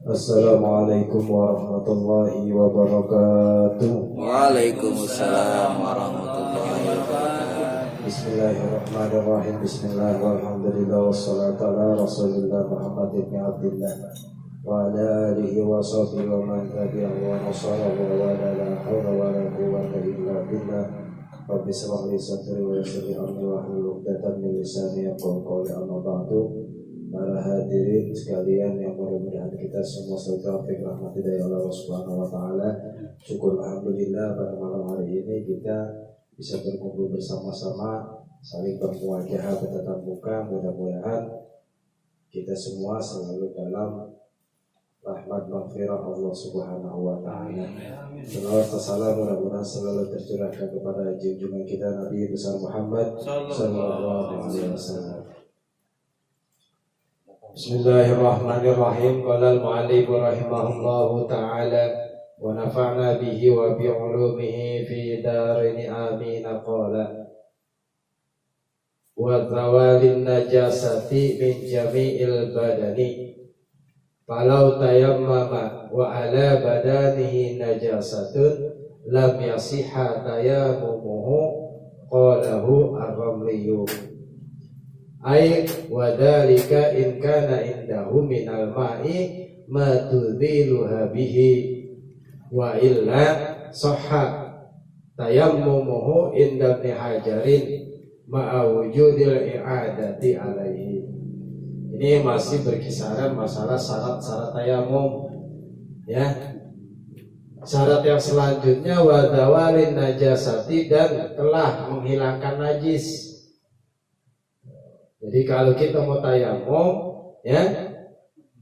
Assalamualaikum warahmatullahi wabarakatuh. Waalaikumsalam warahmatullahi wabarakatuh. Bismillahirrahmanirrahim. Bismillah walhamdulillah wassalatu ala rasulillah Muhammad ibn Abdillah wa ala alihi wa sahbihi wa man tabi'ahu wa nasarahu wa la hawla wa la quwwata illa billah. Rabbi shrah li sadri wa yassir li amri wahlul 'uqdatam min lisani yafqahu qawli. Amma ba'du. Para hadirin sekalian yang mudah-mudahan kita semua selalu rahmat dari Allah Subhanahu wa taala. Syukur alhamdulillah pada malam hari ini kita bisa berkumpul bersama-sama, saling bermuajah bertatap muka. Mudah-mudahan kita semua selalu dalam rahmat maghfirah Allah Subhanahu wa taala. Salawat salam mudah-mudahan selalu tercurahkan kepada junjungan kita Nabi besar Muhammad sallallahu alaihi wasallam. Bismillahirrahmanirrahim. Qala al-mu'allif rahimahullahu ta'ala wa nafa'na bihi wa bi 'ulumihi fi darin amin. Qala wa zawalin najasati min jami'il badani falau tayammama wa ala badanihi najasatun lam yasihha tayammumuhu qalahu ar-ramliyu. Ay wadhalika in kana indahu minal ma'i ma tudhiluha bihi wa illa sahha tayammumuhu inda Ibn Hajarin ma'a wujudil i'adati alaihi. Ini masih berkisaran masalah syarat-syarat tayamum, ya. Syarat yang selanjutnya wadawalin najasati, dan telah menghilangkan najis. Jadi kalau kita mau tayamum, ya,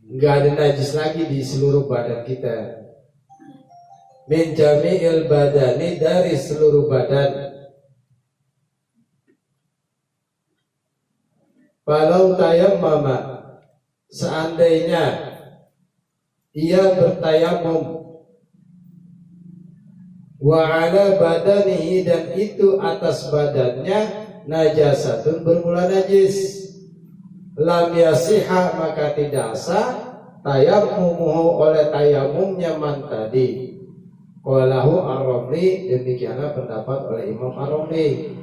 nggak ada najis lagi di seluruh badan kita. Min jami'il badani, dari seluruh badan. Kalau tayammama, seandainya ia bertayamum, wa ala badanihi, dan itu atas badannya najasatun, bermula najis, lam yasiha, maka tidak sah tayammumuhu, oleh tayamumnya man tadi. Qalahu ar-Ramli, demikianlah pendapat oleh Imam ar-Ramli.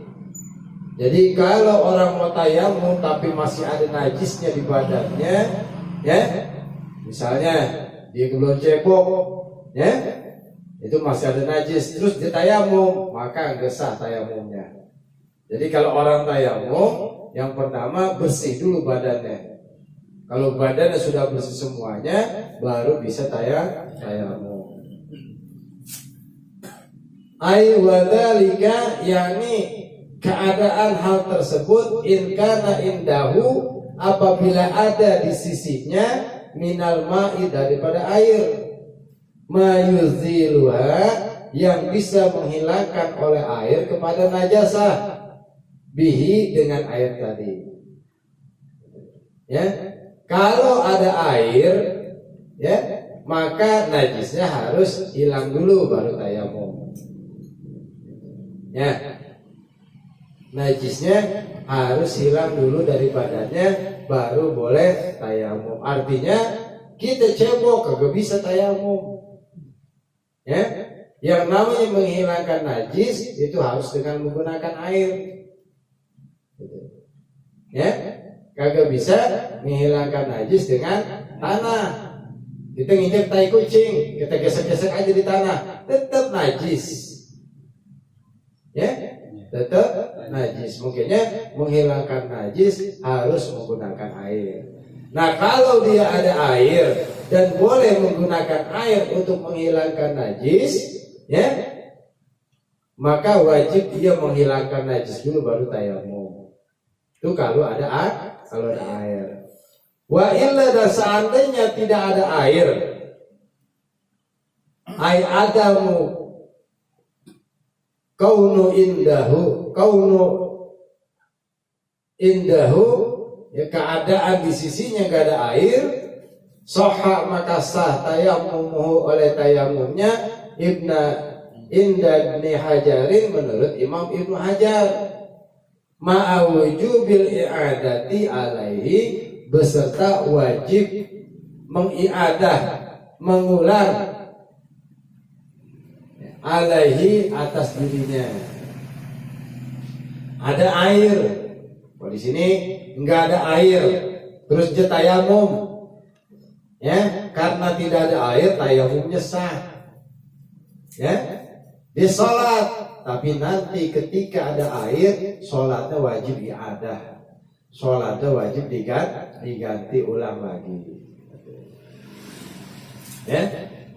Jadi kalau orang mau tayamum tapi masih ada najisnya di badannya, ya, misalnya dia belum cebok, ya, itu masih ada najis, terus dia tayamum, maka nggak sah tayamumnya. Jadi kalau orang tayamum, yang pertama bersih dulu badannya. Kalau badannya sudah bersih semuanya, baru bisa tayamum. Ay wadhalika, yakni keadaan hal tersebut, in kana indahu, apabila ada di sisinya, minal ma'i, daripada air, mayuziluha, yang bisa menghilangkan oleh air kepada najasah, bihi, dengan air tadi, ya. Kalau ada air, ya, maka najisnya harus hilang dulu baru tayamum, ya. Najisnya harus hilang dulu dari badannya, baru boleh tayamum. Artinya kita cebok kagak bisa tayamum, ya. Yang namanya menghilangkan najis itu harus dengan menggunakan air, ya. Kagak bisa menghilangkan najis dengan tanah. Kita nginjek tai kucing, kita gesek-gesek aja di tanah, tetap najis, ya, tetap najis. Mungkinnya menghilangkan najis harus menggunakan air. Nah, kalau dia ada air dan boleh menggunakan air untuk menghilangkan najis, ya, maka wajib dia menghilangkan najis dulu baru tayamum. Itu kalau ada air. Wa illa, dan seandainya tidak ada air, ay adamu kaunu indahu, ya, keadaan di sisinya gak ada air, sahha, maka sah tayammumuhu, oleh tayamumnya, inda Ibn Hajarin, menurut Imam Ibnu Hajar, ma'a wujubil i'adati alaihi, beserta wajib mengiadah, mengulang alaihi atas dirinya. Ada air, kalau di sini enggak ada air, terus dia tayamum, ya, karena tidak ada air tayamumnya sah, ya, dia sholat, tapi nanti ketika ada air, sholatnya wajib iadah, sholatnya wajib diganti ulang lagi, ya,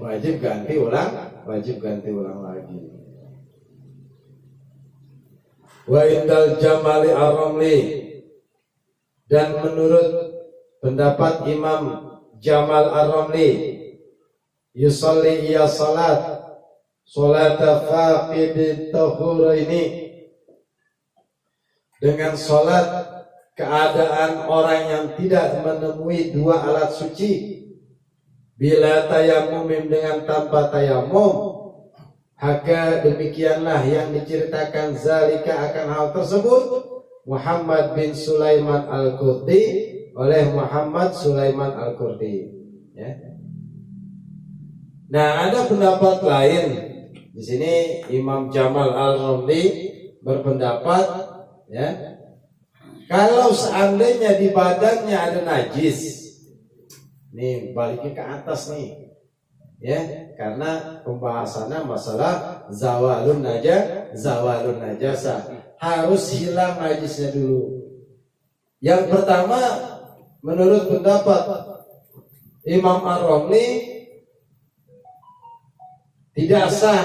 wajib ganti ulang lagi. Wa indal jamali ar-ramli, dan menurut pendapat Imam Jamal ar-Ramli, yusalli iya salat faqid tahuraini, dengan salat keadaan orang yang tidak menemui dua alat suci, bila tayamum, dengan tanpa tayamum. Haka demikianlah yang diceritakan zalika akan hal tersebut Muhammad bin Sulaiman Al-Qurdi, oleh Muhammad Sulaiman Al-Qurdi, ya. Nah, ada pendapat lain di sini. Imam Jamal Al-Ramli berpendapat, ya, kalau seandainya di badannya ada najis, nih baliknya ke atas nih, ya, karena pembahasannya masalah zawalun najasa, harus hilang najisnya dulu. Yang pertama, menurut pendapat Imam Ar-Ramli, tidak sah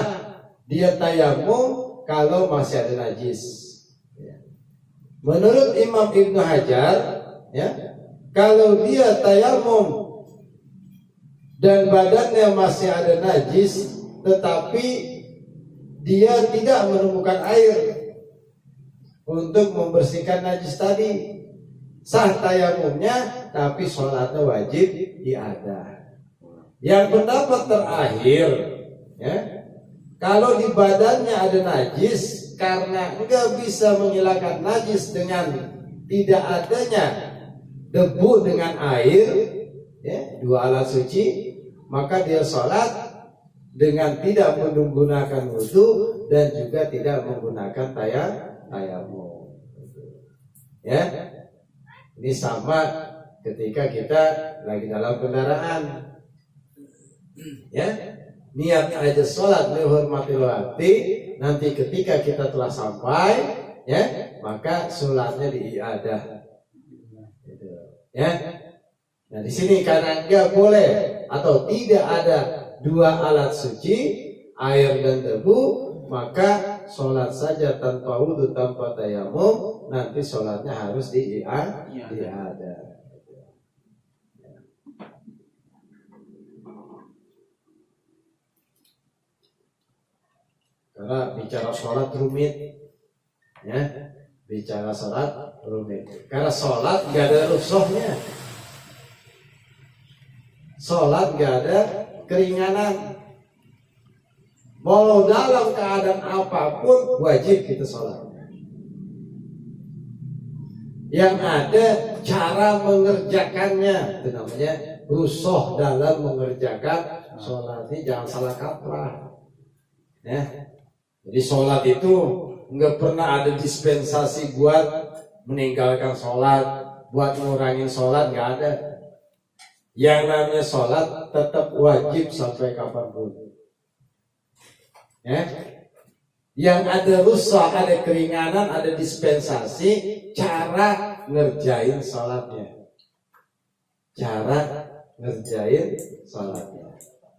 dia tayamum kalau masih ada najis. Menurut Imam Ibnu Hajar, ya, kalau dia tayamum dan badannya masih ada najis, tetapi dia tidak menemukan air untuk membersihkan najis tadi, sah tayamumnya, tapi sholatnya wajib iadah. Yang pendapat terakhir, ya, kalau di badannya ada najis, karena enggak bisa menghilangkan najis dengan tidak adanya debu dengan air, ya, dua alat suci, maka dia sholat dengan tidak menggunakan wudu dan juga tidak menggunakan tayamum. Ya, ini sama ketika kita lagi dalam kendaraan, ya, niat aja sholat menghormati waktu, nanti ketika kita telah sampai, ya, maka sholatnya diiadah, ya. Nah, di sini karena enggak boleh atau tidak ada dua alat suci, air dan debu, maka sholat saja tanpa wudu, tanpa tayamum, nanti sholatnya harus diiadah. Karena bicara sholat rumit, ya, bicara sholat rumit. Karena sholat nggak ada rusuhnya. Sholat gak ada keringanan. Mau dalam keadaan apapun wajib kita sholat. Yang ada cara mengerjakannya, itu namanya rusuh dalam mengerjakan sholat. Ini jangan salah kaprah, ya. Jadi sholat itu nggak pernah ada dispensasi buat meninggalkan sholat, buat ngurangin sholat, nggak ada. Yang namanya sholat tetap wajib sampai kapanpun, ya. Yang ada rusak, ada keringanan, ada dispensasi cara ngerjain sholatnya,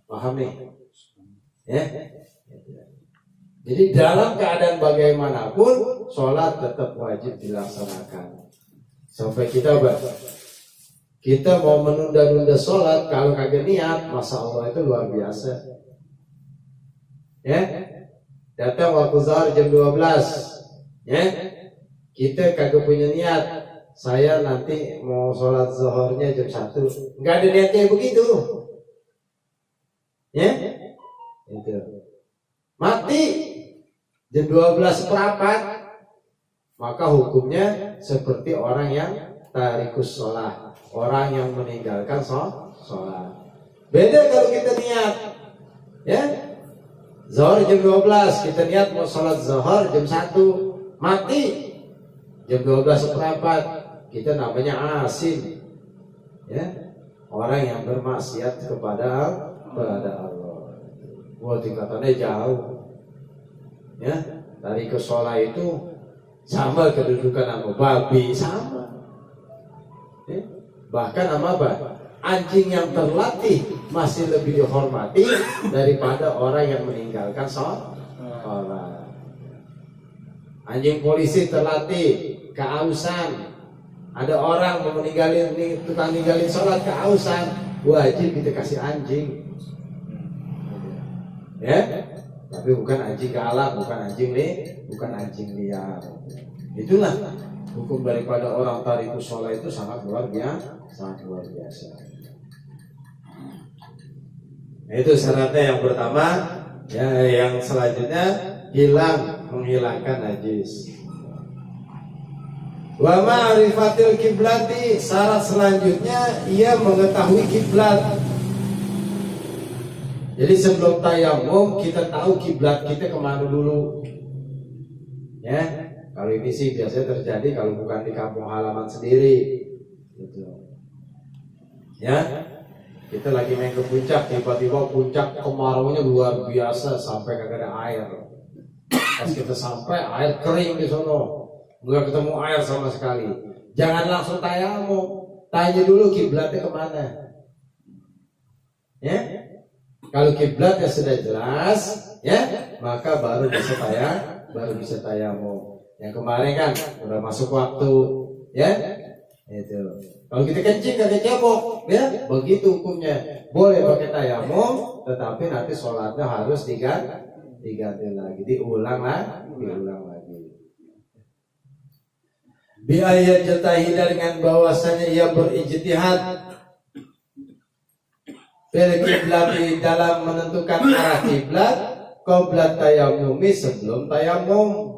paham nih, ya. Jadi dalam keadaan bagaimanapun sholat tetap wajib dilaksanakan. Sampai kita mau menunda-nunda sholat, kalau kagak niat, Masya Allah itu luar biasa, ya. Datang waktu zuhur jam 12, ya, kita kagak punya niat, saya nanti mau sholat zuhurnya jam 1, nggak ada niatnya begitu, ya, itu mati jam 12:04, maka hukumnya seperti orang yang tarikus sholat, orang yang meninggalkan sholat. Beda kalau kita niat, ya, zuhur jam 12, kita niat mau sholat zuhur jam 1, mati jam 12:04, kita namanya asin, ya, orang yang bermaksiat kepada Allah. Wah, tingkatannya jauh, ya, dari ke sholat itu sama kedudukan sama babi, sama, ya. Bahkan sama apa? Anjing yang terlatih masih lebih dihormati daripada orang yang meninggalkan sholat. Anjing polisi terlatih keausan, ada orang mau tukang ninggalin sholat keausan, wajib kita kasih anjing, ya, tapi bukan anjing galak, bukan anjing liar. Itulah hukum daripada orang tarikus sholat itu sangat luar biasa. Itu syaratnya yang pertama, ya. Yang selanjutnya menghilangkan najis. Wa ma'rifatil kiblati, syarat selanjutnya ia mengetahui kiblat. Jadi sebelum tayamum kita tahu kiblat kita kemana dulu, ya. Kalau ini sih biasanya terjadi kalau bukan di kampung halaman sendiri, gitu. Ya, kita lagi main ke puncak, tiba-tiba puncak kemaraunya luar biasa sampai kagak ada air. Pas kita sampai air kering di sono, nggak ketemu air sama sekali. Jangan langsung tayamum, tanya dulu kiblatnya kemana. Ya, kalau kiblatnya sudah jelas, ya, maka baru bisa tayamum. Yang kemarin kan udah masuk waktu, ya, itu. Kalau kita kencing kagak cebok, ya, begitu hukumnya. Boleh pakai tayamum, tetapi nanti sholatnya harus diganti lagi, diulang lagi. Biaya jatahidah dengan bahwasanya ia berijtihad fil kiblat dalam menentukan arah kiblat qabla tayamumi, sebelum tayamum.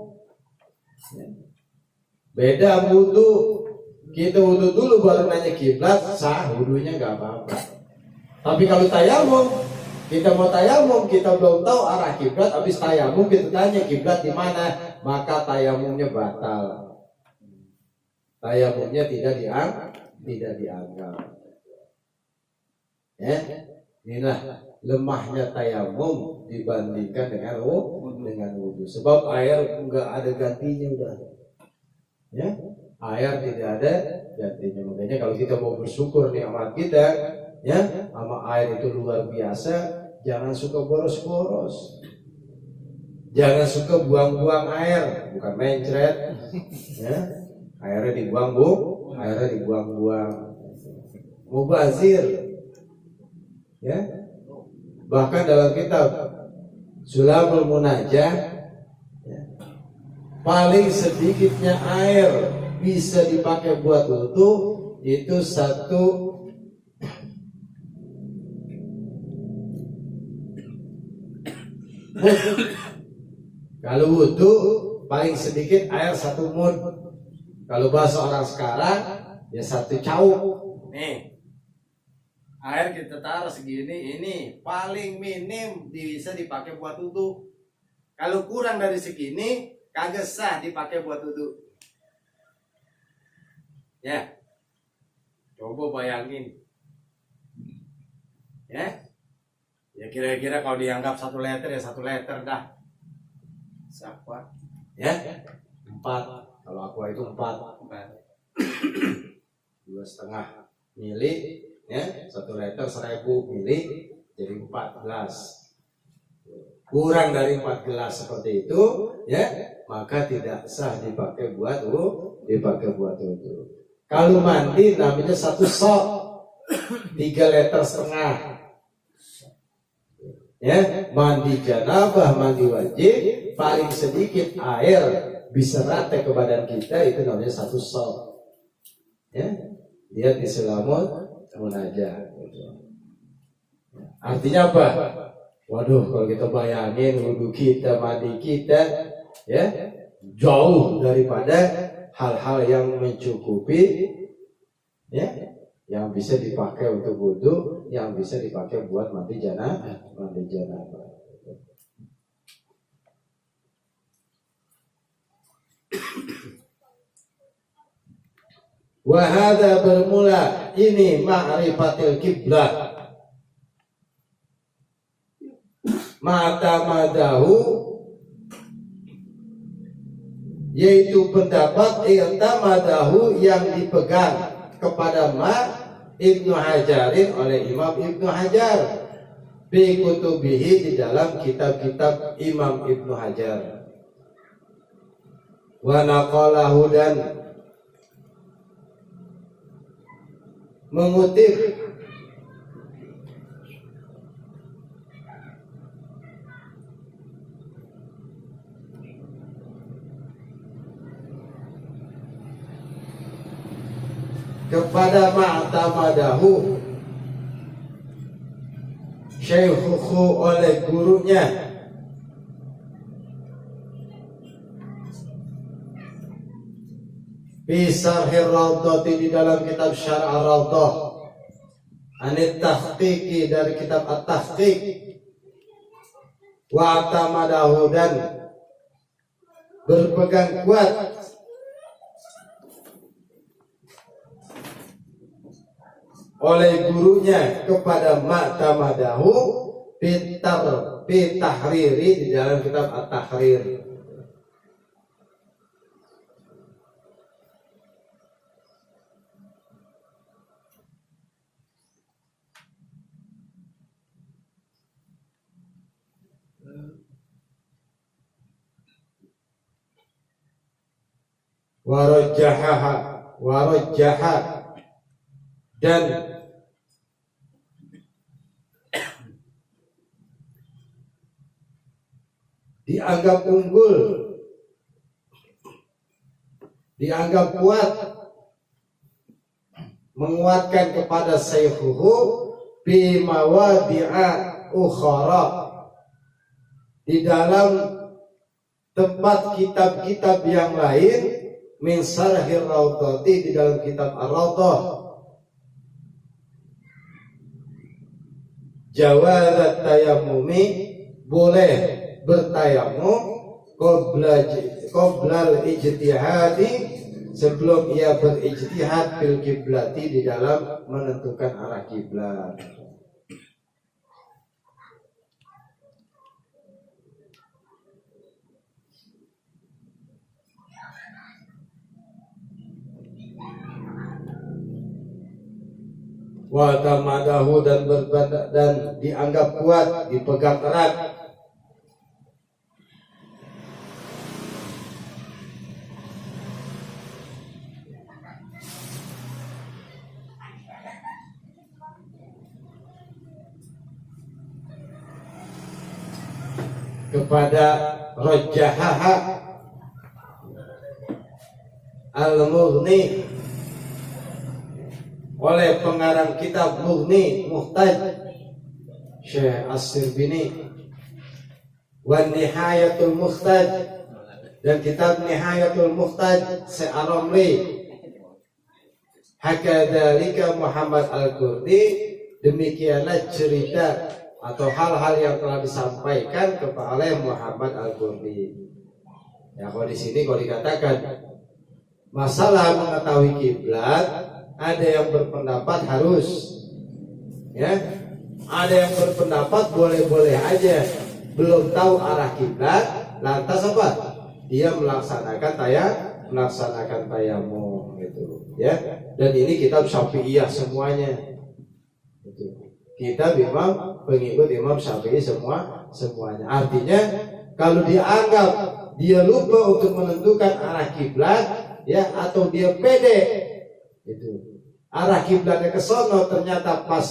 Beda wudu. Kita wudu dulu baru nanya kiblat, sah wudunya nggak apa-apa. Tapi kalau tayamum, kita mau tayamum, kita belum tahu arah kiblat, habis tayamum kita tanya kiblat di mana, maka tayamumnya batal. Tayamumnya tidak dianggap. Ya, inilah lemahnya tayamum dibandingkan dengan wudu. Sebab air nggak ada gantinya udah. Ya. Air tidak ada gantinya. Makanya kalau kita mau bersyukur nikmat kita, ya, sama air itu luar biasa, jangan suka boros-boros. Jangan suka buang-buang air, bukan mencret, ya. Airnya dibuang-buang. Mubazir. Ya. Bahkan dalam kitab Sulamul Munajah, ya, paling sedikitnya air bisa dipakai buat wudu itu 1 mud. Kalau wudu paling sedikit air 1 mud. Kalau bahasa orang sekarang ya 1 cauk. Nih, air kita taruh segini, ini paling minim bisa dipakai buat wudu. Kalau kurang dari segini kagak sah dipakai buat wudu. Ya, coba bayangin, ya kira-kira kalau dianggap 1 liter ya 1 liter dah. Siapa? Ya, 4. Kalau aqua itu 4. 2,5 mili, ya, 1 liter 1000 mili, jadi 4 gelas. Kurang dari 4 gelas seperti itu, ya, maka tidak sah dipakai buat wudu. Kalau mandi namanya 1 sok, 3,5 liter. Ya, mandi janabah, mandi wajib, paling sedikit air bisa rata ke badan kita itu namanya 1 sok. Ya, dia di Sulamul Munajah. Artinya apa? Waduh, kalau kita bayangin wudu kita, mandi kita, ya, jauh daripada hal-hal yang mencukupi, ya, Yang bisa dipakai untuk wudu, yang bisa dipakai buat mandi janabah. Wahada bermula ini ma'rifatil kiblat ma'tamadahu, yaitu pendapat i'tamadahu yang dipegang kepada Ibnu Hajarin oleh Imam Ibnu Hajar bi kutubihi, di dalam kitab-kitab Imam Ibnu Hajar, wa naqalahu, dan mengutip kepada ma'tamadahu syaikhuhu, oleh gurunya, Bisarhir Rawdati, di dalam kitab Syarh Rawdah, anit tahqiqi, dari kitab At-Tahqiq, wa atamadahu, dan berpegang kuat oleh gurunya kepada ma'tamadahu bitahriri, di dalam kitab At-Tahrir. Warajjaha, dan dianggap unggul, dianggap kuat, menguatkan kepada sayyidhuhu bi mawadi'a ukhara, di dalam tempat kitab-kitab yang lain, min Syarhir Rawdati, di dalam kitab Ar-Rawdah, jawazat tayammumi, boleh bertayamum qoblal ijtihadi, sebelum ia berijtihad fil kiblati, di dalam menentukan arah kiblat. Wa tamadahu, dan dianggap kuat, dipegang erat kepada Rajjahaha Al-Mughni, oleh pengarang kitab Mughni Muhtaj Syekh As-Sirbini, wa Nihayatul Muhtaj, dan kitab Nihayatul Muhtaj Syekh Ar-Ramli, hakadzalika Muhammad Al-Qurdi, demikianlah cerita atau hal-hal yang telah disampaikan oleh Muhammad Al-Qurdi. Ya, kalau di sini kalau dikatakan masalah mengetahui kiblat, ada yang berpendapat harus, ya, ada yang berpendapat boleh-boleh aja, belum tahu arah kiblat, lantas apa? Dia melaksanakan tayamum, gitu, ya. Dan ini kitab Syafi'iyah semuanya, gitu. Kita memang pengikut Imam Syafi'i semuanya. Artinya kalau dianggap dia lupa untuk menentukan arah kiblat, ya, atau dia pede, itu arah kiblatnya ke sono, ternyata pas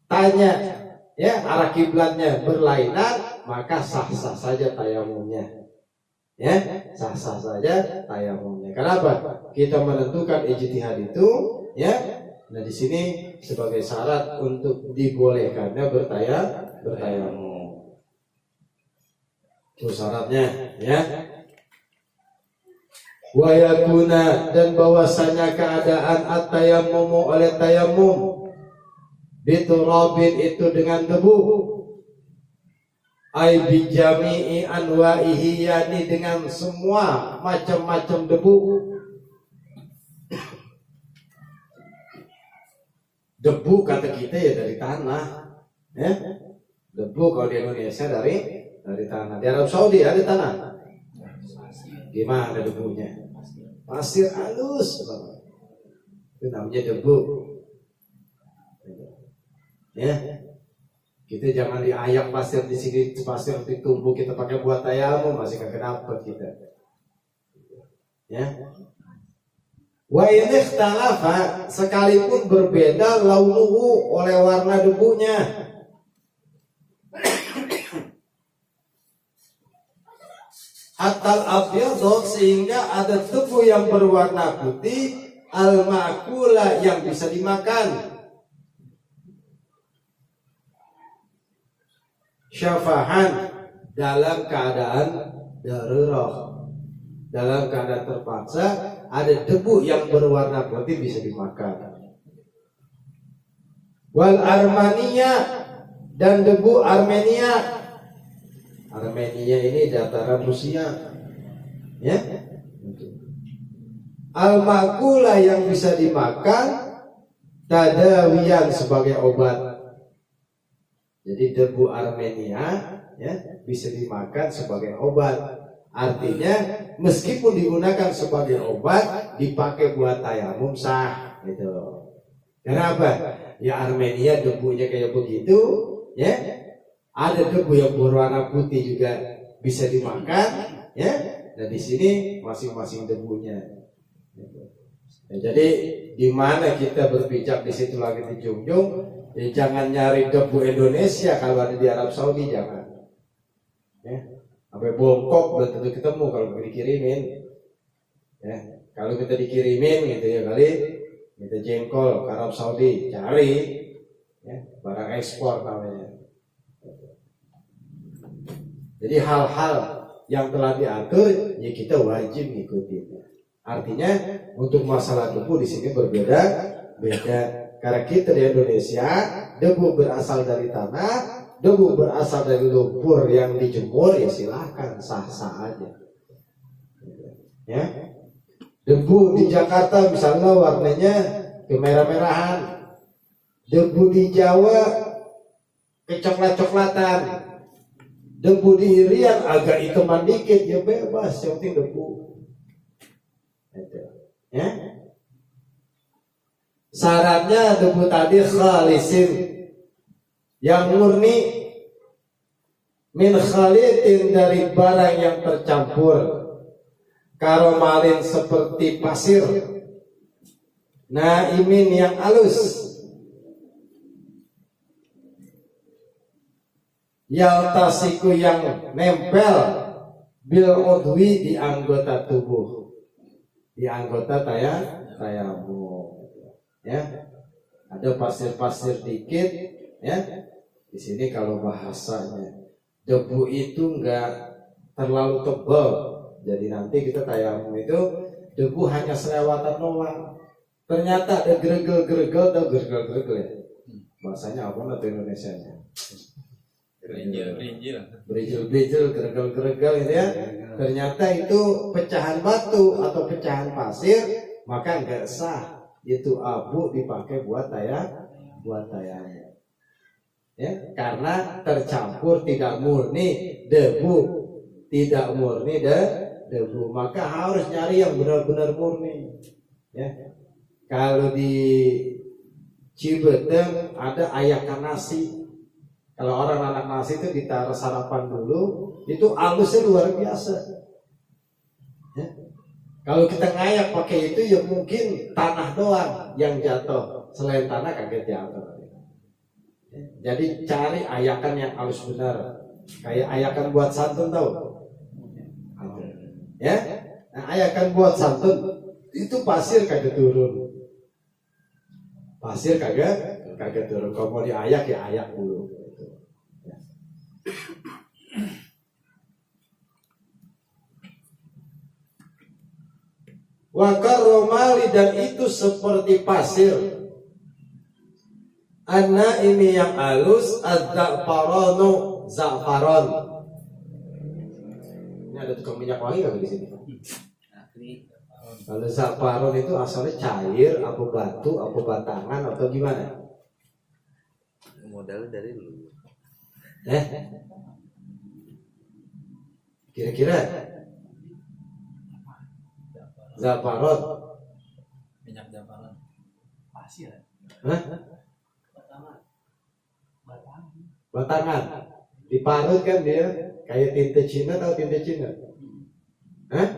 tanya, ya, arah kiblatnya berlainan, maka sah-sah saja tayamumnya, ya, sah-sah saja tayamumnya. Kenapa? Kita menentukan ijtihad itu, ya. Nah, di sini sebagai syarat untuk dibolehkannya bertayamum. Itu syaratnya, ya. wa yakuna, dan bahwasanya keadaan at-tayammumu oleh tayamum biturabin itu dengan debu, ai bijami'i anwa'ihi, yakni dengan semua macam-macam debu. Debu kata kita ya dari tanah, ya. Debu kalau di Indonesia dari tanah. Di Arab Saudi ada tanah. Gimana debunya? Pasir halus, itu namanya debu. Ya, kita jangan diayak pasir di sini, pasir ditumbuk kita pakai buat tayamum, masih kagak dapat kita. Ya. Wa in ikhtalafa, sekalipun berbeda launuhu oleh warna debunya. Atal abyadot, sehingga ada debu yang berwarna putih, al-ma'kula, yang bisa dimakan. Syafahan, dalam keadaan darurat, dalam keadaan terpaksa, ada debu yang berwarna putih bisa dimakan. Wal Armenia, dan debu Armenia. Armenia ini dataran Rusia, ya. Al-makula, yang bisa dimakan, tadawiyan, sebagai obat. Jadi debu Armenia, ya, bisa dimakan sebagai obat. Artinya meskipun digunakan sebagai obat, dipakai buat tayamum sah, gitu. Kenapa? Ya Armenia debunya kayak begitu, ya. Ada debu yang berwarna putih juga bisa dimakan, ya. Dan di sini masing-masing debunya. Ya, jadi di mana kita berpijak, di situ lagi dijunjung. Ya, jangan nyari debu Indonesia kalau ada di Arab Saudi, jangan. Ya, sampai bongkok belum tentu ketemu kalau dikirimin. Ya, kalau kita dikirimin gitu ya kali, kita jengkol ke Arab Saudi, cari, ya, barang ekspor namanya. Jadi hal-hal yang telah diatur, ya kita wajib ngikutin. Artinya untuk masalah debu di sini berbeda. Karena kita di Indonesia, debu berasal dari tanah, debu berasal dari lumpur yang dijemur, ya silahkan, sah-sah aja. Ya, debu di Jakarta misalnya warnanya kemerah-merahan, debu di Jawa kecoklat-coklatan, debu di Irian agak hitaman dikit, ya bebas, yang penting debu. Ya. Syaratnya debu tadi khalisin, yang murni, min khalitin, dari barang yang tercampur, karomalin, seperti pasir, naimin, yang halus, yaltasiku, yang nempel, bil udwi, di anggota tubuh, di anggota tayamum. Ya, ada pasir-pasir dikit, ya. Di sini kalau bahasanya debu itu enggak terlalu tebal, jadi nanti kita tayamum itu debu hanya selewatan doang. Ternyata ada geregel-geregel, atau geregel-geregel ya. Bahasanya apa nanti Indonesianya? Berinjil, geregel-geregel itu ya. Ternyata itu pecahan batu atau pecahan pasir, maka enggak sah. Itu abu dipakai buat tayamum. Ya, karena tercampur, tidak murni debu, tidak murni debu, maka harus nyari yang benar-benar murni. Ya, kalau di Cibetem ada ayakan nasi. Kalau orang anak nasi itu ditaruh sarapan dulu, itu halusnya luar biasa. Ya. Kalau kita ngayak pakai itu, ya mungkin tanah doang yang jatuh, selain tanah kagak jatuh. Jadi cari ayakan yang halus benar, kayak ayakan buat santun, tahu? Ya, nah, ayakan buat santun itu pasir kagak turun, pasir kagak turun. Kalau mau diayak ya ayak dulu. Wa karomali, dan itu seperti pasir. Anna ini yang halus, az-za'faranu, za'faron. Ini ada tukang minyak wangi nggak di sini? Kalau za'faron itu asalnya cair, apa batu, apa batangan, atau gimana? Modal dari lu. Kira-kira za'faron, Minyak zafaran. Pasir. hah? Batangan, diparut kan dia kayak tinta Cina, atau tinta Cina? Hah?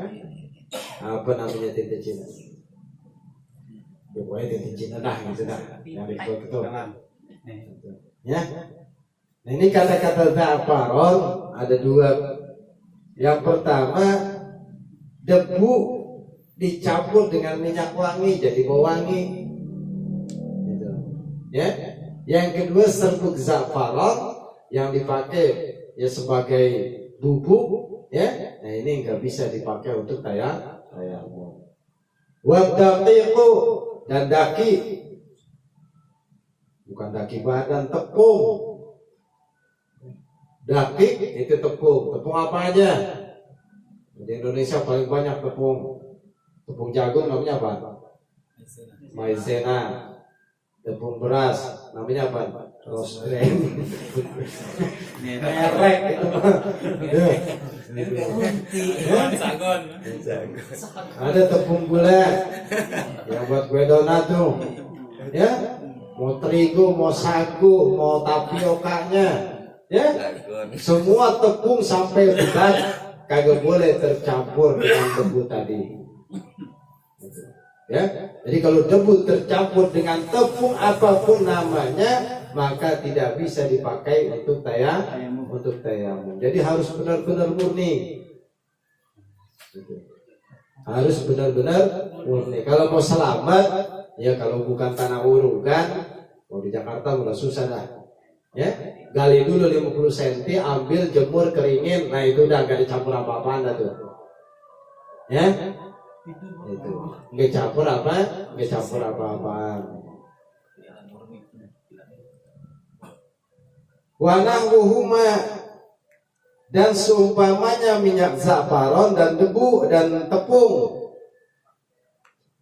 Apa namanya tinta Cina? Ya, pokoknya tinta Cina dah gitu dah. Yang diketuk. Ya. Nah, ini kata-kata za'faron ada dua. Yang pertama, debu dicampur dengan minyak wangi jadi bau wangi. Gitu. Ya. Yang kedua, serbuk za'faron yang dipakai ya sebagai bubuk, ya. Nah, ini nggak bisa dipakai untuk tayamum. Wadaqiqu, dan daki, bukan daki badan, tepung. Daki itu tepung. Tepung apa aja? Di Indonesia paling banyak tepung. Tepung jagung namanya apa? Maizena. Tepung beras namanya apa? Rose grain. Merek itu. Ada tepung gula yang buat kue donat tuh. Ya, mau terigu, mau sagu, mau tapiokanya. Ya, semua tepung sampai berat kagak boleh tercampur dengan debu tadi. Ya, jadi kalau debu tercampur dengan tepung apapun namanya, maka tidak bisa dipakai untuk tayamum. Jadi harus benar-benar murni. Harus benar-benar murni. Kalau mau selamat, ya kalau bukan tanah urukan, mau di Jakarta udah susah dah. Ya, gali dulu 50 cm, ambil, jemur, keringin, nah itu udah gak dicampur apa-apaan dah tuh. Ya, itu nggak campur apa-apaan. Wanahwuhuma, dan seumpamanya minyak za'faron dan debu dan tepung.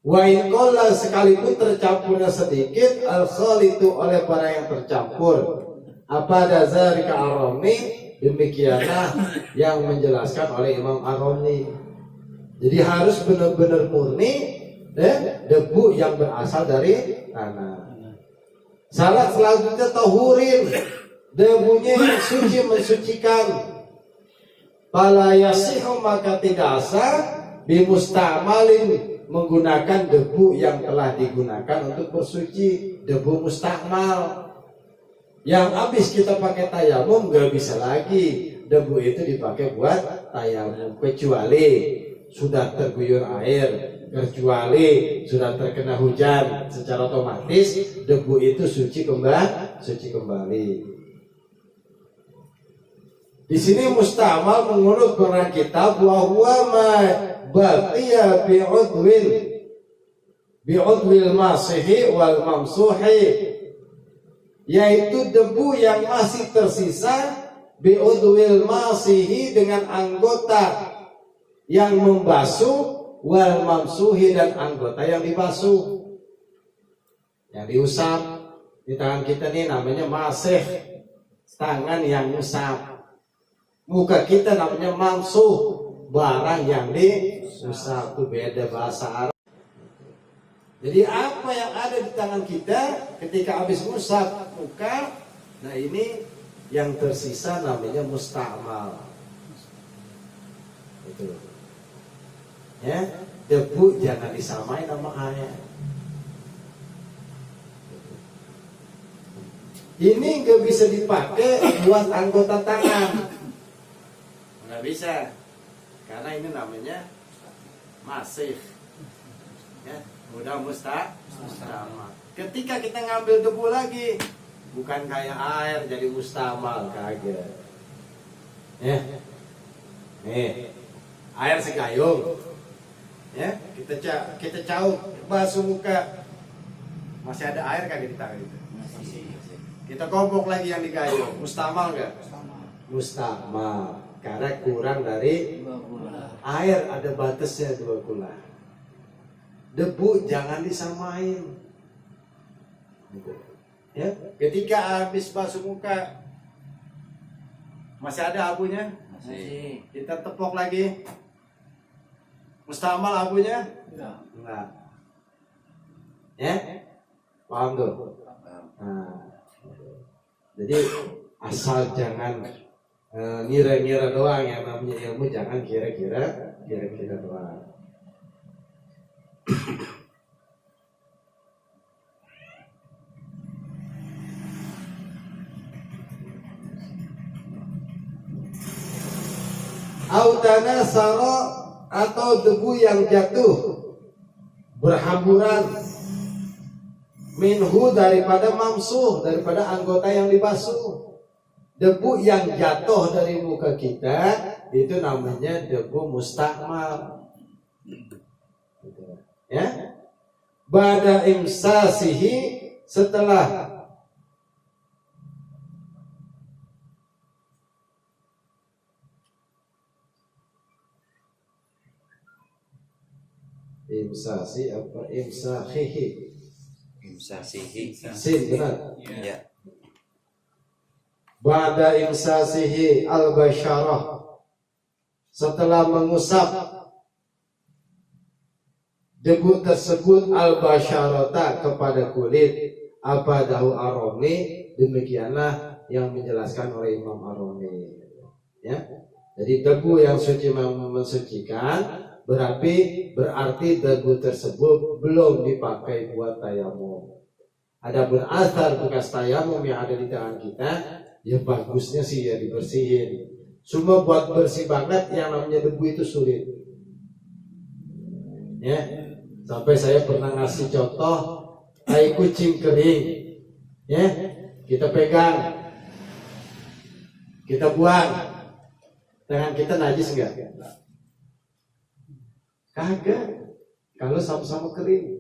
Wa in qalla, sekalipun tercampurnya sedikit, al-khalitu, oleh para yang tercampur. Apa ada zalika ar-Ramli, demikianlah yang menjelaskan oleh Imam Ar-Ramli. Jadi harus benar-benar murni debu yang berasal dari tanah. Salah selanjutnya tahurin, debunya yang suci, mensucikan. Fala yasihu, maka tidak sah bimustamalin, menggunakan debu yang telah digunakan untuk bersuci, debu mustakmal. Yang habis kita pakai tayamum nggak bisa lagi debu itu dipakai buat tayamum, kecuali sudah terguyur air, kecuali sudah terkena hujan, secara otomatis debu itu suci kembali. Di sini mustamal menurut Quran kitab bahwa ma baqiya bi'udwil masihi wal mamsuhi, yaitu debu yang masih tersisa bi'udwil masihi, dengan anggota yang membasuh, wal mamsuhi, dan anggota yang dibasuh, yang diusap. Di tangan kita ini namanya masih, tangan yang usap. Muka kita namanya mamsuh, barang yang diusap. Itu beda bahasa Arab. Jadi apa yang ada di tangan kita ketika habis ngusap muka, nah ini yang tersisa namanya mustamal. Itu. Ya, debu jangan disamain sama air. Ini nggak bisa dipakai buat anggota tangan, nggak bisa, karena ini namanya masih. Ya. Udah mustamal. Ketika kita ngambil debu lagi, bukan kayak air jadi mustamal, kagak. Ya. Nih, air segayung. Ya, kita cauk, basuh muka. Masih ada air kagak di tangan itu? Kita kompok lagi yang digayo. Mustamal nggak? Mustamal. Karena kurang dari air, ada batasnya 2 kula. Debu jangan disamain. Gitu. Ya, ketika habis basuh muka masih ada abunya? Masih. Kita tepok lagi. Mustamal abunya? Enggak. Ya? Paham tuh? Nah, jadi asal jangan ngira-ngira doang, yang namanya ilmu jangan kira-kira doang. Autana saro atau debu yang jatuh berhamburan minhu daripada mamsuh, daripada anggota yang dibasuh. Debu yang jatuh dari muka kita itu namanya debu mustakmal. Ya, ba'da imsasihi, setelah imsasi apa imsahihi, Imsasihi. sin benar. Ya. Ba'da imsasihi al-basyarah, setelah mengusap debu tersebut al-basyarata kepada kulit, apa dahu Ar-Razi, demikianlah yang menjelaskan oleh Imam Ar-Razi. Ya, jadi debu yang suci mensucikan berarti debu tersebut belum dipakai buat tayamum. Ada berasal bekas tayamum yang ada di tangan kita, ya bagusnya sih ya dibersihin. Cuma buat bersih banget yang namanya debu itu sulit. Ya, sampai saya pernah ngasih contoh tai kucing kering. Ya, kita pegang, kita buang, tangan kita najis enggak? Kagak, kalau sama-sama kering.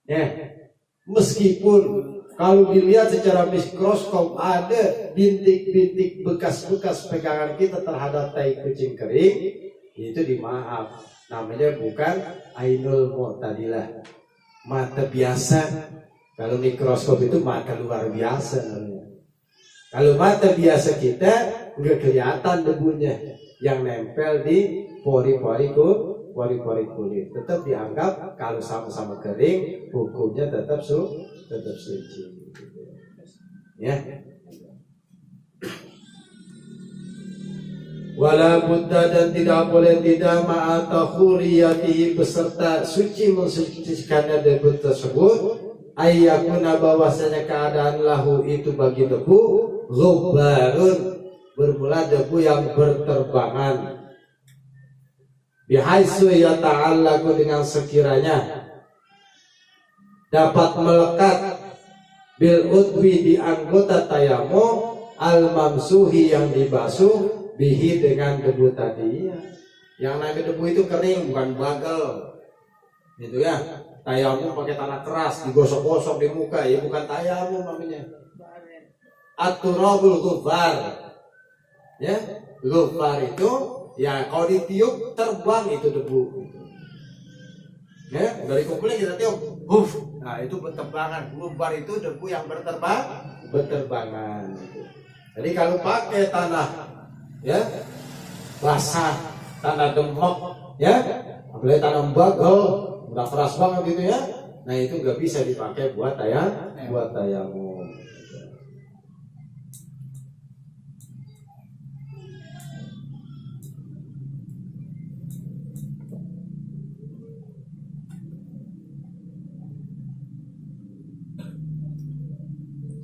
Ya, meskipun kalau dilihat secara mikroskop ada bintik-bintik bekas-bekas pegangan kita terhadap tai kucing kering, itu dimaaf, namanya bukan ainul mu'tadilah, mata biasa. Kalau mikroskop itu mata luar biasa namanya. Kalau mata biasa kita nggak kelihatan debunya yang nempel di pori-pori kulit, tetap dianggap kalau sama-sama kering hukumnya tetap suci. Ya. Wala budda, dan tidak boleh tidak ma'atakhuriyatihi, beserta suci mensucikannya debu tersebut, ayyakuna, bahwasanya keadaan lahu itu bagi debu ghubarun, bermula debu yang berterbangan, bihaitsu yata'allaqu, dengan sekiranya dapat melekat bil udwi, di anggota tayamum, al mamsuhi, yang dibasuh, bihi, dengan debu tadi. Yang namanya debu itu kering, bukan bagel gitu ya. Tayamum pakai tanah keras digosok-gosok di muka, ya bukan tayamum namanya. At-turabul ghufar, ya, ghufar itu ya kalau ditiup terbang itu debu. Ya, dari kumpulnya kita tiup, nah itu berterbangan. Ghufar itu debu yang berterbangan. Jadi kalau pakai tanah ya basah, tanah demok, ya, apalagi tanah bagel udah keras banget gitu ya, nah itu nggak bisa dipakai buat tayamum.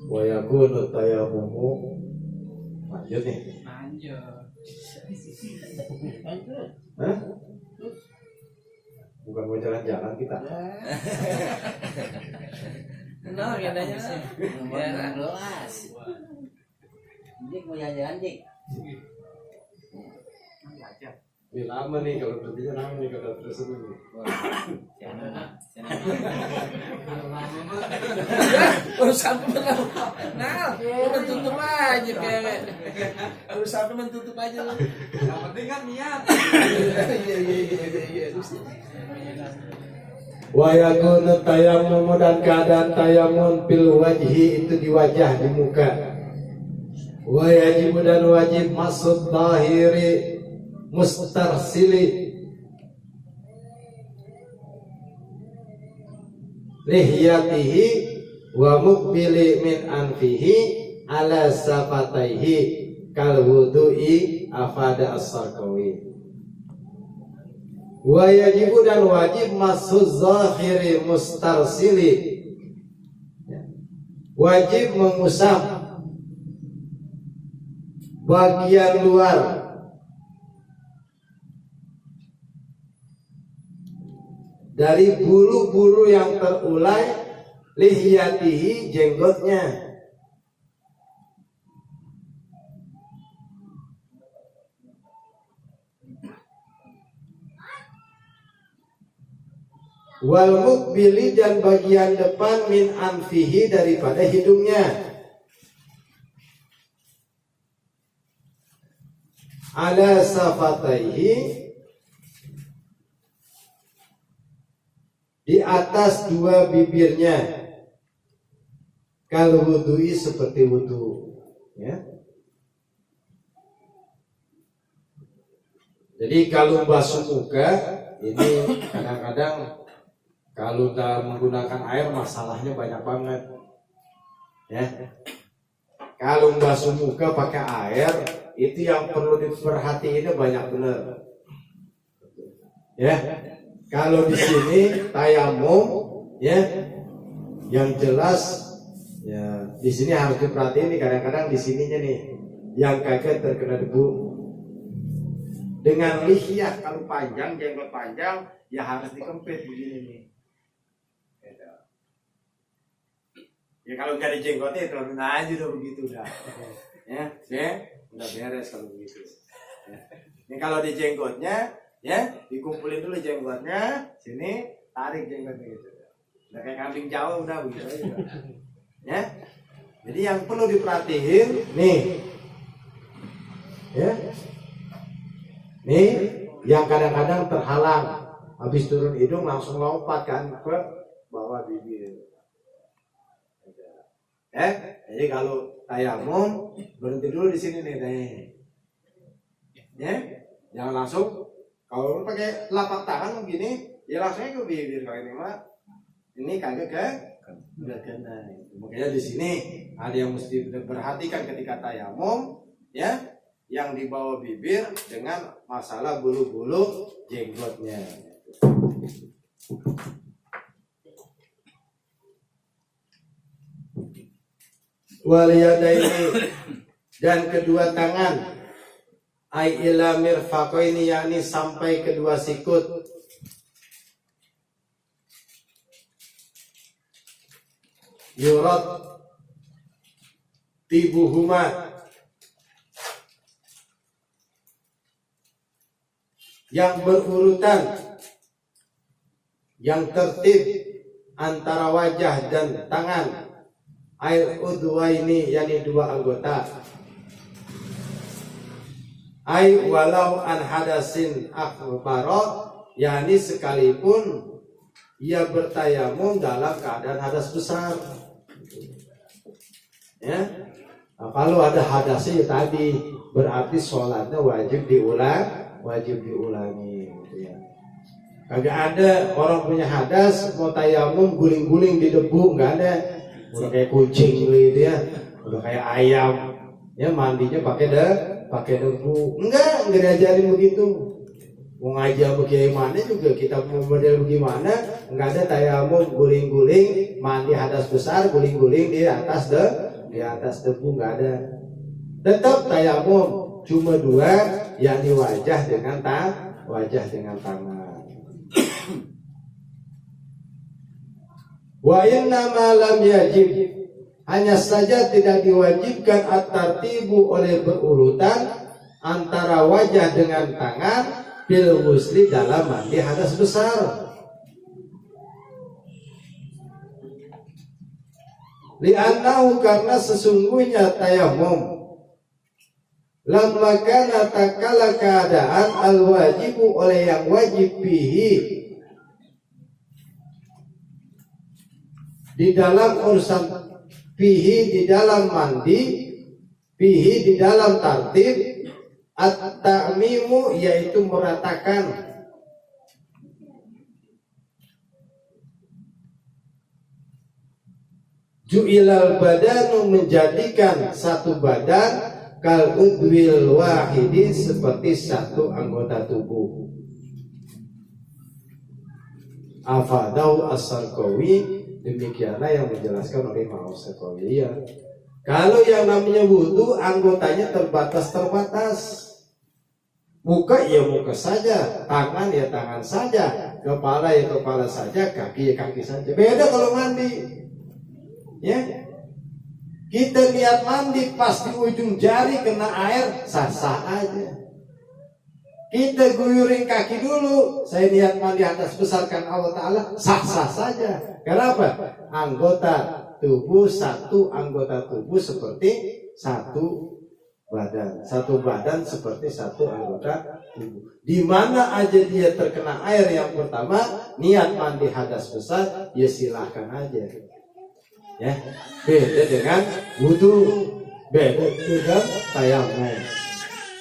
Wa yakunu tayamumu, lanjut nih. Hah? Bukan mau jalan-jalan kita. Kenal katanya. Ya, kelas. Dik mau jalan-jalan, Dik. Lebih lama nih kalau berarti lama nih kalau terus ini. Urusan benar. Nah, lu tutup aja kayak. Urusan tutup aja lu. Yang penting kan niat. Iya. Wa yakunu tayammum dan keadaan tayammum fil wajhi itu di wajah, di muka. Wa yajibu dan wajib maksud zahiri mustarsili lihyatihi wa muqbili min anfihi ala safataihi kal wudu'i afada as-Sarqawi. Wa yajibu dan wajib maksud zahiri mustarsili, wajib mengusap bagian luar dari bulu-bulu yang terulai lihyatihi jenggotnya. Wal mukbili dan bagian depan min anfihi daripada hidungnya. Ala safataihi di atas dua bibirnya. Kalau wudu'i seperti wudu, ya. Jadi kalau basuh muka ini kadang-kadang kalau dalam menggunakan air masalahnya banyak banget, ya. Kalau basuh muka pakai air itu yang perlu diperhatiin banyak benar, ya. Kalau di sini tayamum, ya, yang jelas, ya, di sini harus diperhatiin nih, kadang-kadang di sininya nih yang kagak terkena debu. Dengan lihyah kalau panjang, jenggot panjang, ya harus dikempit begini nih. Ya kalau nggak ada jenggotnya itu aja udah begitu udah, ya, udah beres kalau begitu. Ya. Ini kalau di jenggotnya, ya, dikumpulin dulu jenggotnya, sini tarik jenggotnya gitu. Udah kayak kambing Jawa udah begitu aja. Ya. Jadi yang perlu diperhatiin nih, ya, nih yang kadang-kadang terhalang, habis turun hidung langsung lompat kan ke bawah bibir. Jadi kalau tayamum berhenti dulu di sini nih, ya, jangan langsung. Kalau pakai telapak tangan begini, ya langsung ke bibir. Kalau ini mah, ini kagak udah kena. Makanya di sini ada yang mesti perhatikan ketika tayamum, ya, yang di bawah bibir dengan masalah bulu-bulu jenggotnya. Waliyadaini dan kedua tangan, ai ila mirfaqaini, yakni sampai kedua sikut. Yurat tibuhuma, yang berurutan, yang tertib antara wajah dan tangan. Air udwa ini yakni dua anggota. Ai walau an hadasin akbaro, yakni sekalipun ia bertayamum dalam keadaan hadas besar. Ya, nah, kalau ada hadasnya tadi berarti sholatnya wajib diulangi. Gitu ya. Kagak ada orang punya hadas mau tayamum guling-guling di debu, nggak ada. Udah kayak kucing gitu ya, udah kayak ayam, ya mandinya pakai debu. Enggak diajarin begitu. Mau ngajar bagaimana juga kita mau model bagaimana, enggak ada tayamum guling-guling mandi hadas besar, guling-guling di atas debu, enggak ada. Tetap tayamum cuma dua, yakni wajah dengan tangan. Wa inna ma lam yajib, hanya saja tidak diwajibkan at-tartibu oleh berurutan antara wajah dengan tangan bil ghusli dalam mandi hadas besar. Li'annahu karena sesungguhnya tayamum lamma kana takala keadaan al wajibu oleh yang wajib bihi di dalam urusan bihi di dalam mandi bihi di dalam tartib at-ta'mimu yaitu meratakan ju'ilal badanu menjadikan satu badan kal udwil wahidi seperti satu anggota tubuh. Afadau as-Sarqawi, demikianlah yang menjelaskan oleh Imam Sarqawi. Ya. Kalau yang namanya wudu anggotanya terbatas. Muka ya muka saja, tangan ya tangan saja, kepala ya kepala saja, kaki ya kaki saja. Beda kalau mandi. Ya, kita niat mandi pas di ujung jari kena air sah-sah aja. Kita guyurin kaki dulu, saya niat mandi atas besarkan Allah Ta'ala, sah-sah saja. Kenapa? Anggota tubuh satu anggota tubuh seperti satu badan, satu badan seperti satu anggota tubuh. Di mana aja dia terkena air yang pertama, niat mandi hadas besar, ya silahkan aja. Ya, beda dengan wudu, beda dengan tayamum.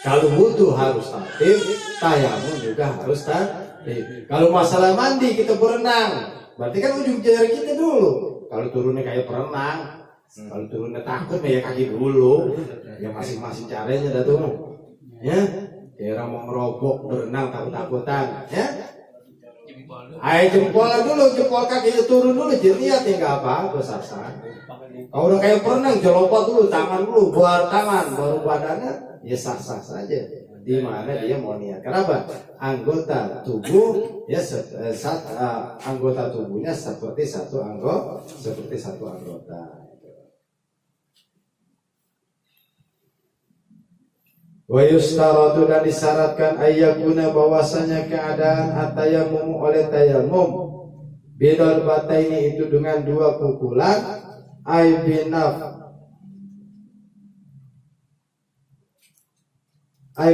Kalau wudu harus tartib, tayamum juga harus tartib. Kalau masalah mandi kita berenang, berarti kan ujung jari kita dulu. Kalau turunnya kayak berenang, kalau turunnya takut ya kaki dulu. Ya masing-masing caranya dah tuh. Ya, orang mau ngerobok berenang takut-takutan, ya. Ayo jempolnya dulu, jempol kakinya turun dulu, niat ya nggak apa-apa, sah-sah. Kalau udah kayak berenang, jelopot dulu, tangan dulu, buat tangan, baru badannya, ya sah-sah saja. Di mana dia mau niat? Kenapa? Anggota tubuh, ya anggota tubuhnya seperti satu anggota. Wa yustaratu dan disyaratkan ayyakuna bahwasanya keadaan at-tayammum oleh tayamum bidal bataini itu dengan dua pukulan ay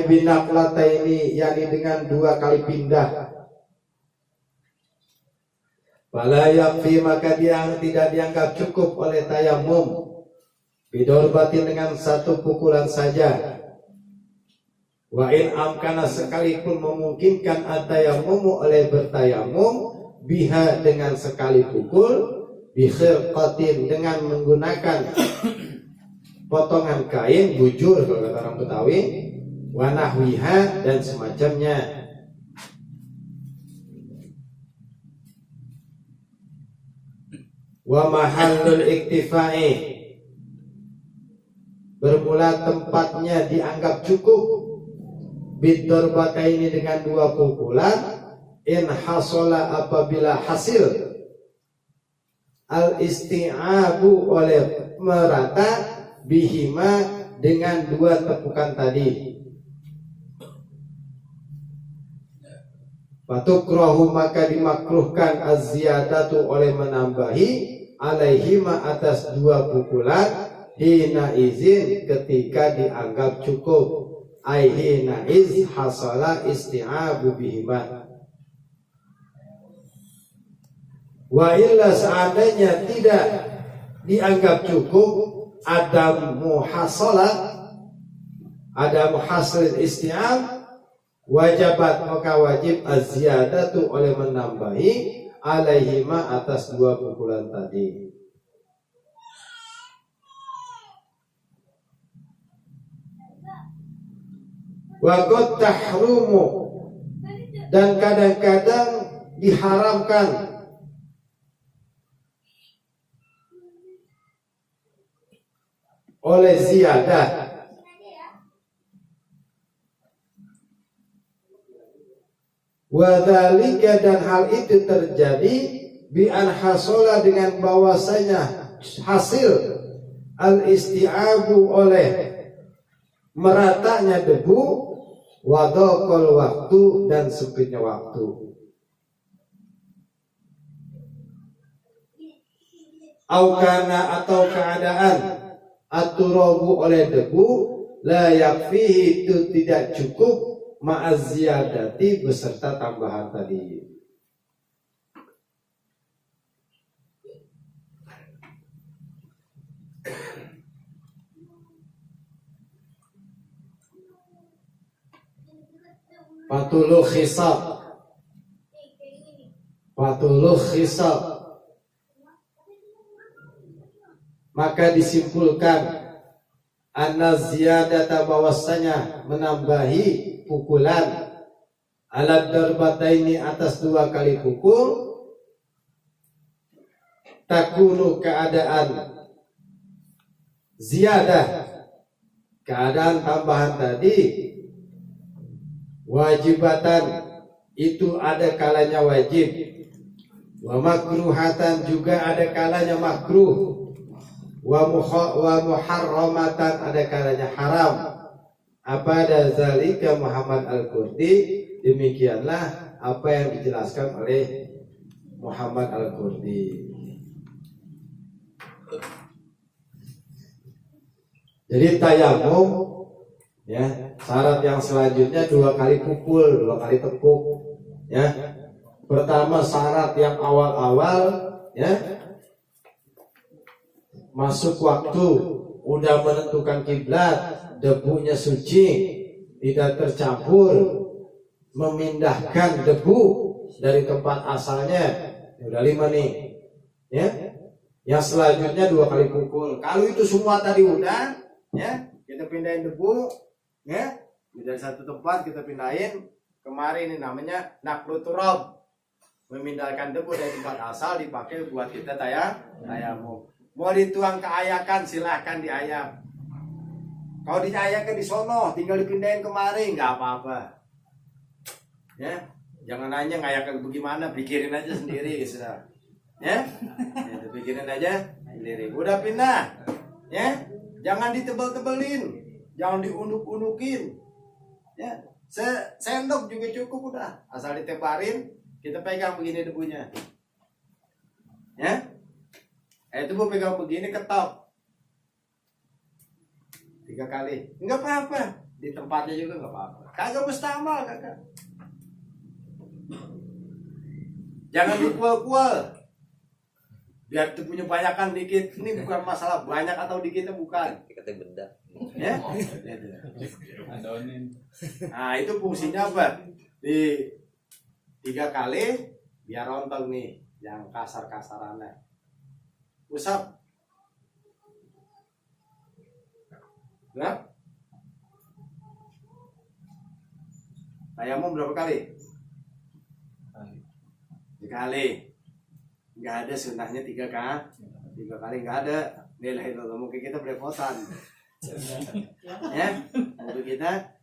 binaqlataini yakni dengan dua kali pindah. Fala yakfi maka dia tidak dianggap cukup oleh tayamum bidal batin dengan satu pukulan saja. Wa in amkana sekalipun memungkinkan at-tayammumu oleh bertayamum biha dengan sekali pukul bikhirqatin dengan menggunakan potongan kain bujur kalau kata orang Betawi wa nahwiha dan semacamnya. Wa mahallul iktifai bermula tempatnya dianggap cukup bidarbata ini dengan dua pukulan in hasola apabila hasil al isti'abu oleh merata bihima dengan dua tepukan tadi. Fatukrahu maka dimakruhkan az-ziyadatu oleh menambahi alaihima atas dua pukulan hina izin ketika dianggap cukup. Aihina iz hasala isti'abu bihima. Wa illa seandainya tidak dianggap cukup ada muhasalat, ada muhasil isti'ab, wajibat maka wajib az-ziyadatu oleh menambahi alaihima atas dua pukulan tadi. Wagot tahrumu dan kadang-kadang diharamkan oleh ziyadah wadhalika dan hal itu terjadi bi an hasola dengan bahwasanya hasil al isti'abu oleh meratanya debu wadaqal waktu dan sempitnya waktu. Aukana atau keadaan aturabu oleh debu la yakfihi itu tidak cukup ma'aziyadati beserta tambahan tadi. Patuluh hisab, patuluh hisab, maka disimpulkan anna ziyadata bahwasanya menambahi pukulan alat darbataini atas 2 kali pukul takunu keadaan ziyadah, keadaan tambahan tadi wajibatan itu ada kalanya wajib, wa makruhatan juga ada kalanya makruh, wa muharramatan ada kalanya haram. Apa ada zalika Muhammad Al-Qurdi, demikianlah apa yang dijelaskan oleh Muhammad Al-Qurdi. Jadi tayamum ya, syarat yang selanjutnya 2 kali pukul, 2 kali tekuk ya. Pertama syarat yang awal-awal ya, masuk waktu, udah menentukan kiblat, debunya suci, tidak tercampur, memindahkan debu dari tempat asalnya, udah 5 nih ya. Yang selanjutnya 2 kali pukul. Kalau itu semua tadi udah ya, kita pindahin debu ya, dari satu tempat kita pindahin kemari, ini namanya naqlu turab, memindahkan debu dari tempat asal dipakai buat kita tayamum. Mau dituang ke ayakan silahkan diayak. Kalau diayakan di sono tinggal dipindahin kemari nggak apa-apa. Ya, jangan nanya ngayakan bagaimana, pikirin aja sendiri sudah. Ya, pikirin aja sendiri. Udah pindah, ya, jangan ditebel-tebelin. Jangan diunuk-unukin ya, sendok juga cukup udah, asal ditebarin, kita pegang begini debunya ya, debu pegang begini, ketok 3 kali, nggak apa-apa, di tempatnya juga nggak apa-apa, kagak mustamal kagak, jangan dikual-kual biar debunya banyakan dikit. Ini bukan masalah banyak atau dikitnya, bukan. Kata benda. Ya. Nah itu fungsinya apa? Di 3 kali biar rontok nih, yang kasar-kasarannya. Usap. Berapa? Tayamum berapa kali? 3 kali. Nggak ada sunnahnya 3 kali nggak ada. Nilai itu mungkin kita belepotan. Ya, untuk kita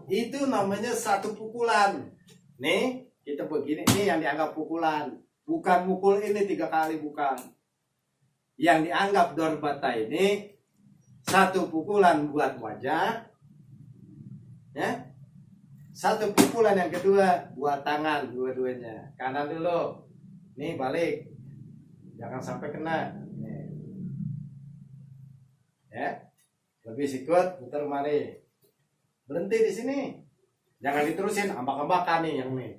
itu namanya 1 pukulan. Nih kita begini, nih yang dianggap pukulan, bukan mukul ini 3 kali, bukan. Yang dianggap dorbata ini 1 pukulan buat wajah, ya. 1 pukulan yang kedua buat tangan, dua-duanya. Kanan dulu, nih balik, jangan sampai kena. Nih. Ya. Lebih sikut, putar mari. Berhenti di sini. Jangan diterusin, ambak-ambakan nih yang nih.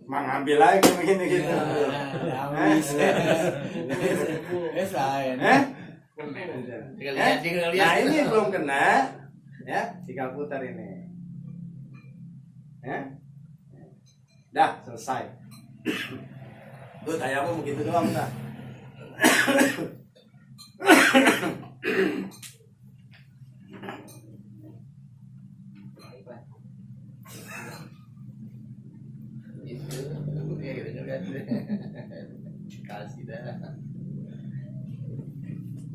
Mengambil lagi begini gitu. Nah ini belum kena, ya, tinggal putar ini. Ya. Dah selesai. Tuh tayamum begitu doang dah.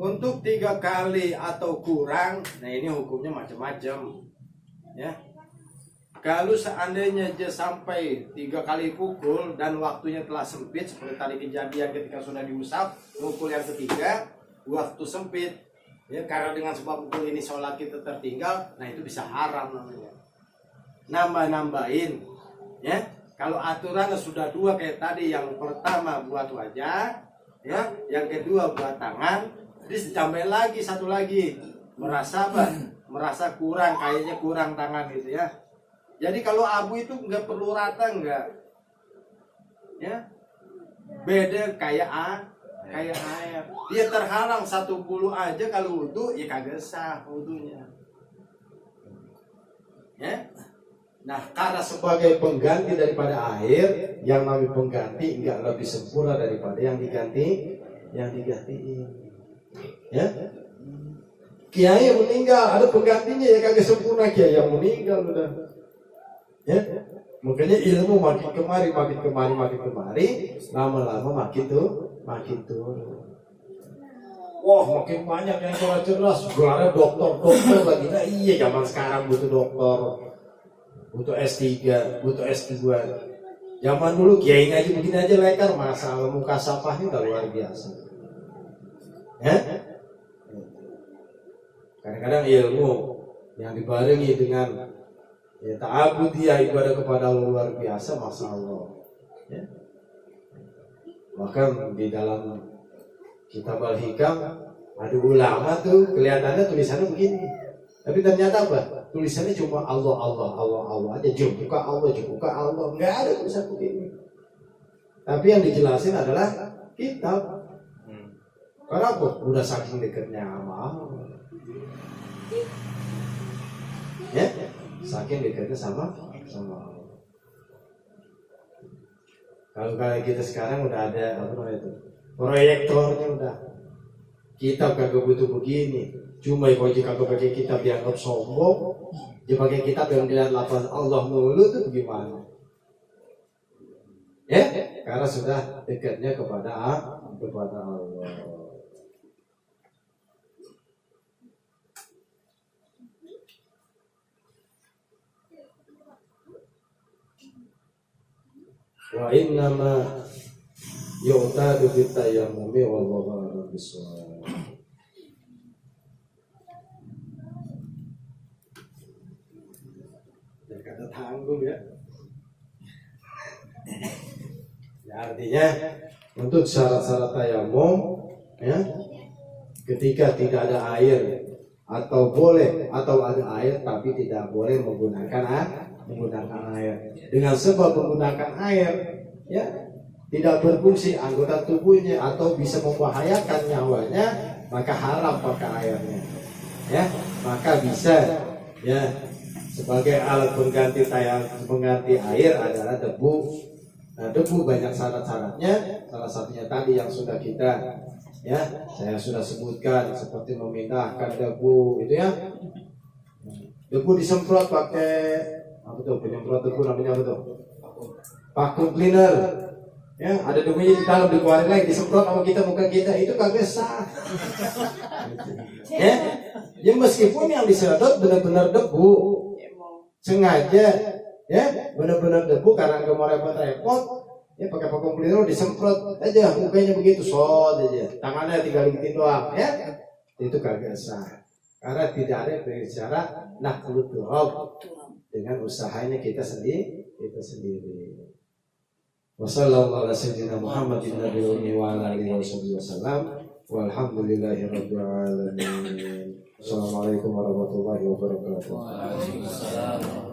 Untuk 3 kali atau kurang, nah ini hukumnya macam-macam, ya. Kalau seandainya dia sampai 3 kali pukul dan waktunya telah sempit, seperti tadi kejadian ketika sudah diusap, pukul yang ketiga, waktu sempit, Ya, karena dengan sebab itu ini sholat kita tertinggal, nah itu bisa haram namanya. Nambah-nambahin, ya. Kalau aturannya sudah dua kayak tadi, yang pertama buat wajah, ya, yang kedua buat tangan, terus ditambahin lagi satu lagi, merasa apa? Merasa kurang, kayaknya kurang tangan gitu ya. Jadi kalau abu itu nggak perlu rata nggak, ya. Beda kayak air. Dia terhalang satu bulu aja kalau wudu, ya kagak sah wudunya. Ya. Nah, karena sebagai pengganti daripada air, yang namanya pengganti enggak lebih sempurna daripada yang digantiin. Ya. Kiai yang meninggal, ada penggantinya ya kagak sempurna, kiai yang meninggal udah. Ya. Makanya ilmu makin kemari, lama-lama makin turun. Wah, makin banyak yang cerdas. Gelarnya dokter lagi. Nah, iya, zaman sekarang butuh dokter, butuh S3, butuh S2. Zaman dulu kiai ngaji begini aja lekar, masalah muka sapahnya udah luar biasa. Ya? Kadang-kadang ilmu yang dibarengi dengan ya ta'abudiyah, ibadah kepada Allah luar biasa, masya Allah. Ya? Bahkan di dalam kitab Al-Hikam ada ulama tuh kelihatannya tulisannya begini, tapi ternyata apa? Tulisannya cuma Allah aja, buka Allah, nggak ada tulisan begini. Tapi yang dijelasin adalah kitab. Karena apa? Udah saking dekatnya sama Allah. Ya, saking dekatnya sama Allah. Kalau kayak kita sekarang udah ada apa namanya itu, proyektornya udah. Kitab kagak butuh begini. Cuma kalau jika kagak pakai kitab dianggap sombong, dia pakai kitab yang dilihat lafaz Allah mulu tuh gimana? Ya, karena sudah dekatnya kepada Allah. Wa innama yu'tadu bitayammumi wallahu a'lam bishawab. Kata tanggung ya. Ya artinya untuk syarat-syarat tayamum ya, ketika tidak ada air atau boleh atau ada air tapi tidak boleh menggunakan air. Dengan sebab menggunakan air ya tidak berfungsi anggota tubuhnya atau bisa membahayakan nyawanya, maka haram pakai airnya. Ya, maka bisa ya sebagai alat pengganti air adalah debu. Nah, debu banyak syarat-syaratnya. Salah satunya tadi yang sudah saya sudah sebutkan, seperti memindahkan debu itu ya. Debu disemprot pakai apa tuh, penyemprot debu namanya apa tuh? Vacuum cleaner. Ya, ada debunya di dalam, dikeluarin lagi, disemprot sama kita, muka kita, itu kagak sah. Ya, meskipun yang disedot benar-benar debu, sengaja, ya, benar-benar debu karena nggak mau repot-repot, ya pakai vacuum cleaner disemprot aja, mukanya begitu, shot aja, tangannya tinggal giniin doang, ya, itu kagak sah. Karena tidak ada bicara naqlut turab dengan usahanya kita sendiri. Wassallallahu ala sayyidina Muhammadin nabiyil ummi wa ala alihi wasallam. Walhamdulillahirabbil alamin. Assalamualaikum warahmatullahi wabarakatuh. Waalaikumsalam.